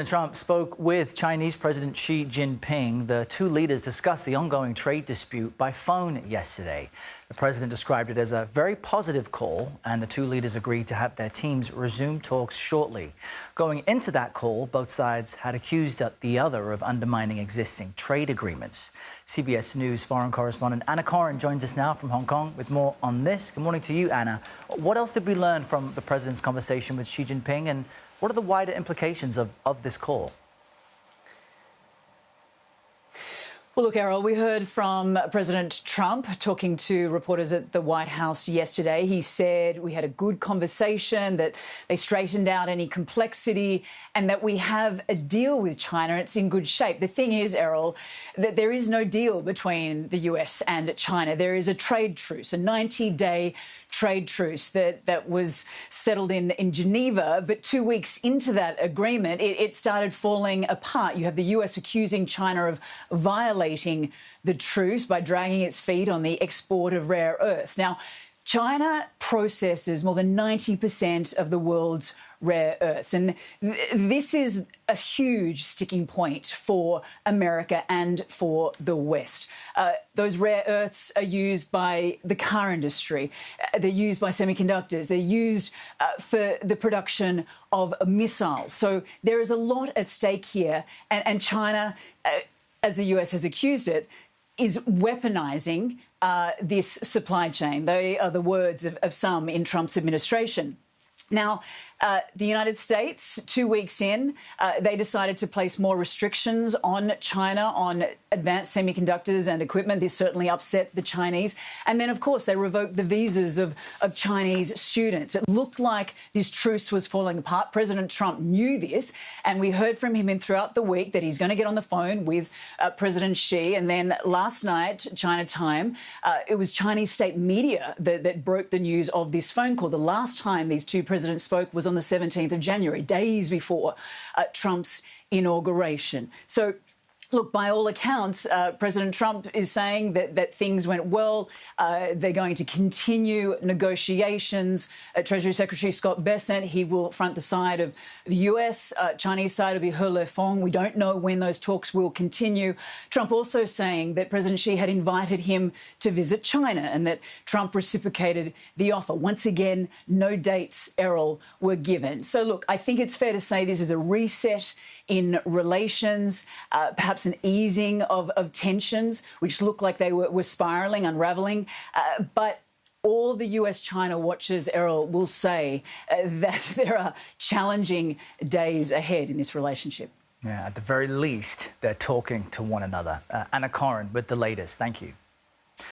Trump spoke with Chinese President Xi Jinping. The two leaders discussed the ongoing trade dispute by phone yesterday. The president described it as a very positive call, and the two leaders agreed to have their teams resume talks shortly. Going into that call, both sides had accused the other of undermining existing trade agreements. CBS News foreign correspondent Anna Coren joins us now from Hong Kong with more on this. Good morning to you, Anna. What else did we learn from the president's conversation with Xi Jinping, and what are the wider implications of this call? Well, look, Errol, we heard from President Trump talking to reporters at the White House yesterday. He said we had a good conversation, that they straightened out any complexity, and that we have a deal with China. It's in good shape. The thing is, Errol, that there is no deal between the US and China. There is a trade truce, a 90-day trade truce that was settled in Geneva. But 2 weeks into that agreement, it started falling apart. You have the US accusing China of violating the truce by dragging its feet on the export of rare earths. Now, China processes more than 90% of the world's rare earths. And this is a huge sticking point for America and for the West. Those rare earths are used by the car industry. They're used by semiconductors. They're used for the production of missiles. So there is a lot at stake here. And China, as the US has accused it, is weaponizing this supply chain. They are the words of some in Trump's administration. Now, the United States, 2 weeks in, they decided to place more restrictions on China on advanced semiconductors and equipment. This certainly upset the Chinese. And then, of course, they revoked the visas of Chinese students. It looked like this truce was falling apart. President Trump knew this, and we heard from him throughout the week that he's going to get on the phone with President Xi. And then last night, China time, it was Chinese state media that broke the news of this phone call. The last time these two presidents spoke was on the 17th of January, days before Trump's inauguration. So, look, by all accounts, President Trump is saying that things went well. They're going to continue negotiations. Treasury Secretary Scott Bessent, he will front the side of the US. Chinese side will be He Lefeng. We don't know when those talks will continue. Trump also saying that President Xi had invited him to visit China and that Trump reciprocated the offer. Once again, no dates, Errol, were given. So, look, I think it's fair to say this is a reset in relations, perhaps an easing of tensions, which looked like they were spiralling, unraveling. But all the US-China watchers, Errol, will say that there are challenging days ahead in this relationship. Yeah, at the very least, they're talking to one another. Anna Coren with the latest. Thank you.